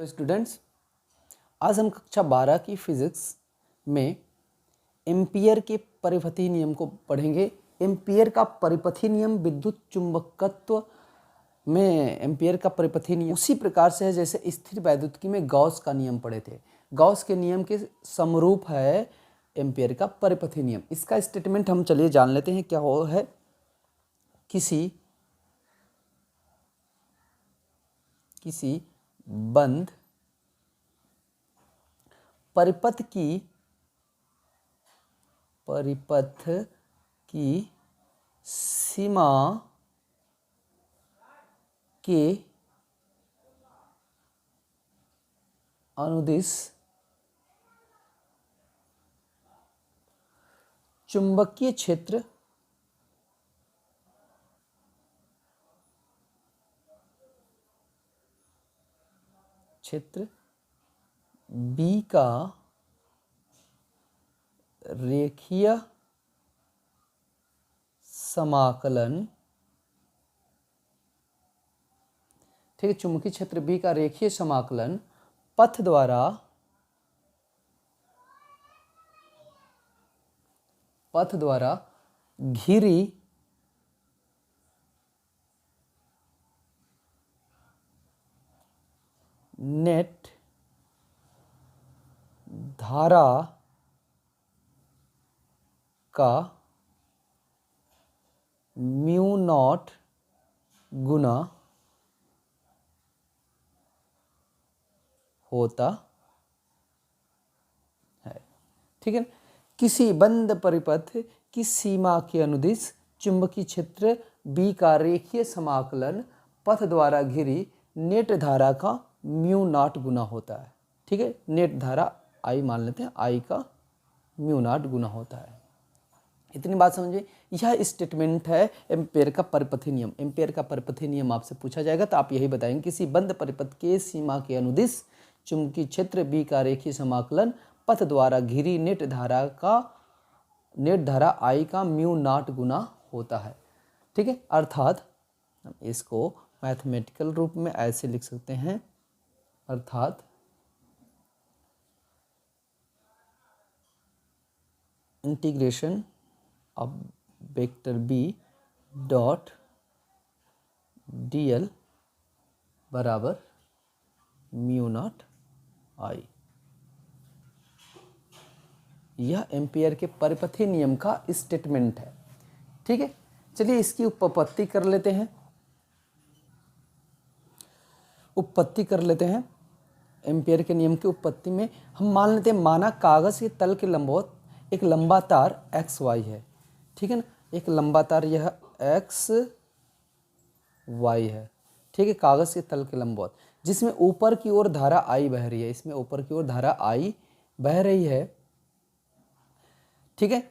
तो स्टूडेंट्स, आज हम कक्षा 12 की फिजिक्स में एम्पियर के परिपथी नियम को पढ़ेंगे। एम्पियर का परिपथी नियम विद्युत चुंबकत्व में एम्पियर का परिपथी नियम उसी प्रकार से है जैसे स्थिर वैद्युतिकी में गॉस का नियम पढ़े थे। गॉस के नियम के समरूप है एम्पियर का परिपथी नियम। इसका स्टेटमेंट हम चलिए जान लेते हैं क्या हो है। किसी बंद परिपथ की सीमा के अनुदिश चुंबकीय क्षेत्र B का रेखीय समाकलन, ठीक है, चुंबकीय क्षेत्र B का रेखीय समाकलन पथ द्वारा घिरी नेट धारा का म्यू नॉट गुना होता है। ठीक है, किसी बंद परिपथ की सीमा के अनुदिश चुंबकीय क्षेत्र B का रेखीय समाकलन पथ द्वारा घिरी नेट धारा का म्यू नॉट गुना होता है। ठीक है, नेट धारा I मान लेते हैं, I का म्यू नॉट गुना होता है। इतनी बात समझिए। यह स्टेटमेंट है एम्पियर का परिपथी नियम। एम्पियर का परिपथी नियम आपसे पूछा जाएगा तो आप यही बताएंगे, किसी बंद परिपथ के सीमा के अनुदिश चुंबकीय क्षेत्र B का रेखीय समाकलन पथ द्वारा घिरी नेट धारा I का म्यू नॉट गुना होता है। ठीक है, अर्थात हम इसको मैथमेटिकल रूप में ऐसे लिख सकते हैं, अर्थात integration of vector B dot dl बराबर म्यू नॉट I। यह एम्पियर के परिपथी नियम का स्टेटमेंट है। ठीक है, चलिए इसकी उपपत्ति कर लेते हैं। एम्पियर के नियम की उत्पत्ति में हम मान लेते हैं, माना कागज के तल के लंबवत एक लंबा तार XY है। ठीक है ना, एक लंबा तार यह XY है। ठीक है, कागज के तल के लंबवत जिसमें ऊपर की ओर धारा I बह रही है, इसमें ऊपर की ओर धारा I बह रही है। ठीक है,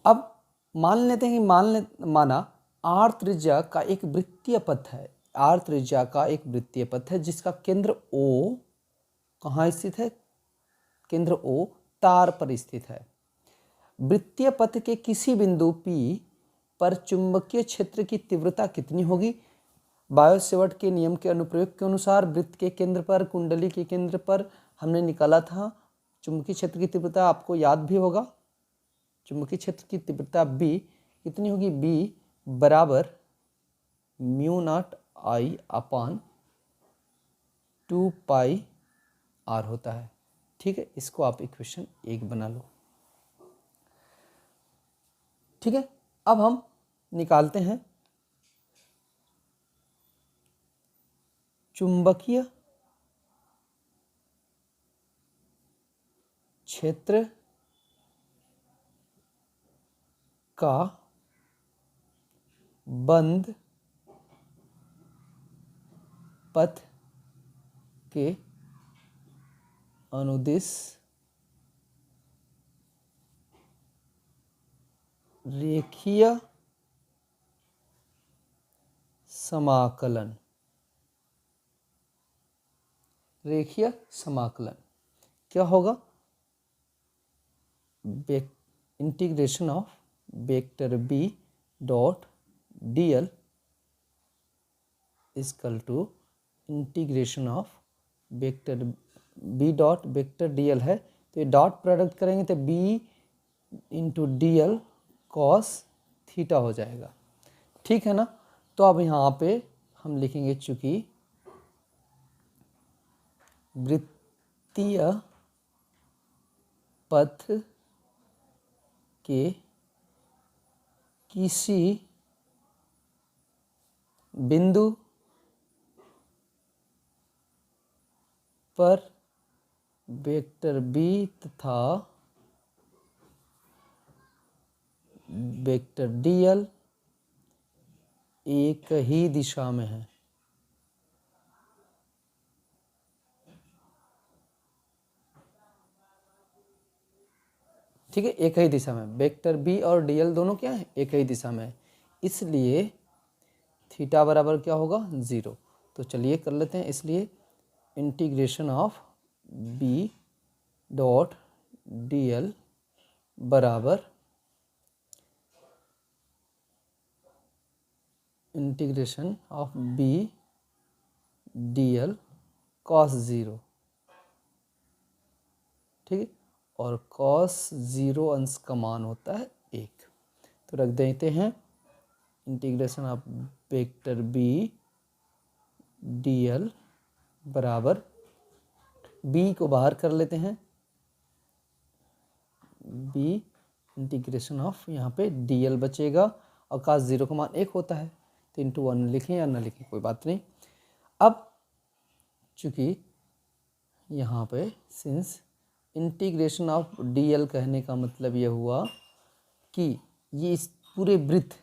अब मान लेते हैं कि माना R त्रिज्या का एक वृत्तीय पथ है। R त्रिज्या का एक वृत्तीय पथ है जिसका केंद्र O कहाँ स्थित है? केंद्र O तार पर स्थित है। वृत्तीय पथ के किसी बिंदु P पर चुंबकीय क्षेत्र की तीव्रता कितनी होगी? बायो-सेवर्ट के नियम के अनुप्रयोग के अनुसार वृत्त के केंद्र पर, कुंडली के केंद्र पर हमने निकाला था चुंबकीय क्षेत्र की तीव्रता, आपको याद भी होगा। चुंबकीय क्षेत्र की तीव्रता B कितनी होगी? B बराबर mu not I upon 2 pi R होता है। ठीक है, इसको आप इक्वेशन 1 बना लो। ठीक है, अब हम निकालते हैं चुंबकीय क्षेत्र का बंद पथ के अनुदिश रेखीय समाकलन क्या होगा? Integration of vector B dot dl is equal to integration of vector B dot vector D L है, तो ये डॉट प्रोडक्ट करेंगे तो B into D L cos theta हो जाएगा, ठीक है ना। तो अब यहाँ पे हम लिखेंगे चूंकि वृत्तीय पथ के किसी बिंदु पर वेक्टर बी तथा वेक्टर डी एल एक ही दिशा में है। ठीक है, एक ही दिशा में वेक्टर बी और डी एल दोनों क्या है, एक ही दिशा में है, इसलिए थीटा बराबर क्या होगा 0। तो चलिए कर लेते हैं, इसलिए integration of B dot D L बराबर integration of B D L cos 0, ठीक है, और कॉस 0 अंश का मान होता है 1। तो रख देते हैं integration of vector B D L बराबर बी को बाहर कर लेते हैं, बी इंटीग्रेशन ऑफ यहाँ पे डी एल बचेगा और cos 0 का मान 1 होता है, तो इंटू 1 लिखें या ना लिखें कोई बात नहीं। अब चूंकि यहाँ पे since integration of D L कहने का मतलब यह हुआ कि ये इस पूरे वृत्त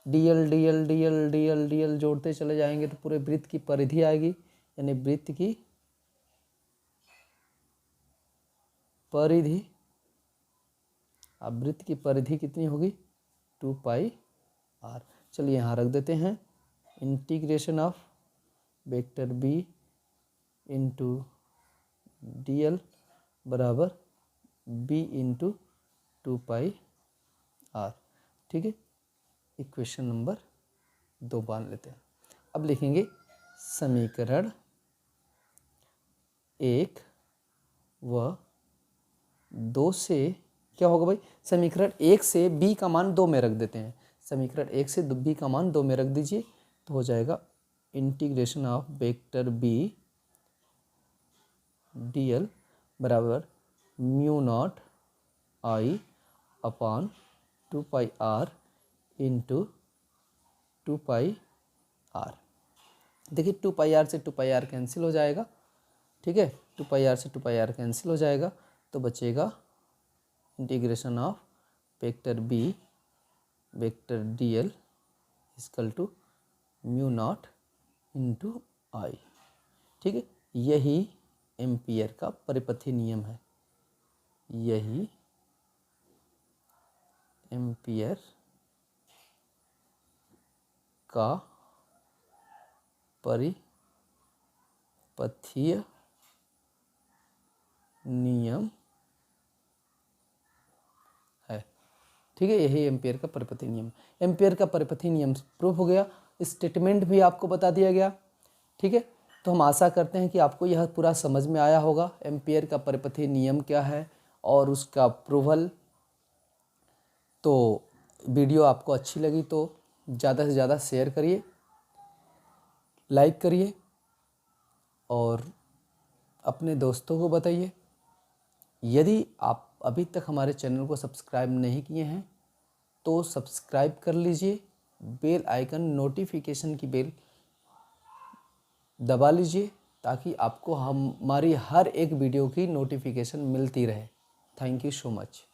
D L D L D L D L D L जोड़ते चले जाएंगे तो पूरे वृत्त की परिधि आएगी, यानी वृत्त की परिधि, अब वृत्त की परिधि कितनी होगी 2 पाई आर। चलिए यहाँ रख देते हैं integration of vector B into D L बराबर बी इंटू 2 पाई आर, ठीक है। इक्वेशन नंबर 2 मान लेते हैं। अब लिखेंगे समीकरण 1 व 2 से क्या होगा भाई, समीकरण 1 से b का मान 2 में रख देते हैं, समीकरण 1 से b का मान 2 में रख दीजिए, तो हो जाएगा integration of vector b D L बराबर mu naught I upon 2 pi R into 2 pi R. देखिए 2 पाई आर से 2 पाई आर कैंसिल हो जाएगा, ठीक है, 2 पाई आर से 2 पाई आर कैंसिल हो जाएगा, तो बचेगा integration of vector B vector D L equal to mu naught into I, ठीक है। यही एम्पियर का परिपथी नियम है, यही एम्पियर का परिपथीय नियम है, ठीक है, यही एम्पियर का परिपथी नियम। एम्पियर का परिपथी नियम प्रूफ हो गया, स्टेटमेंट भी आपको बता दिया गया, ठीक है। तो हम आशा करते हैं कि आपको यह पूरा समझ में आया होगा एम्पियर का परिपथी नियम क्या है और उसका अप्रूवल। तो वीडियो आपको अच्छी लगी तो ज़्यादा से ज़्यादा शेयर करिए, लाइक करिए और अपने दोस्तों को बताइए। यदि आप अभी तक हमारे चैनल को सब्सक्राइब नहीं किए हैं तो सब्सक्राइब कर लीजिए, बेल आइकन नोटिफिकेशन की बेल दबा लीजिए ताकि आपको हमारी हर एक वीडियो की नोटिफिकेशन मिलती रहे। Thank you so much.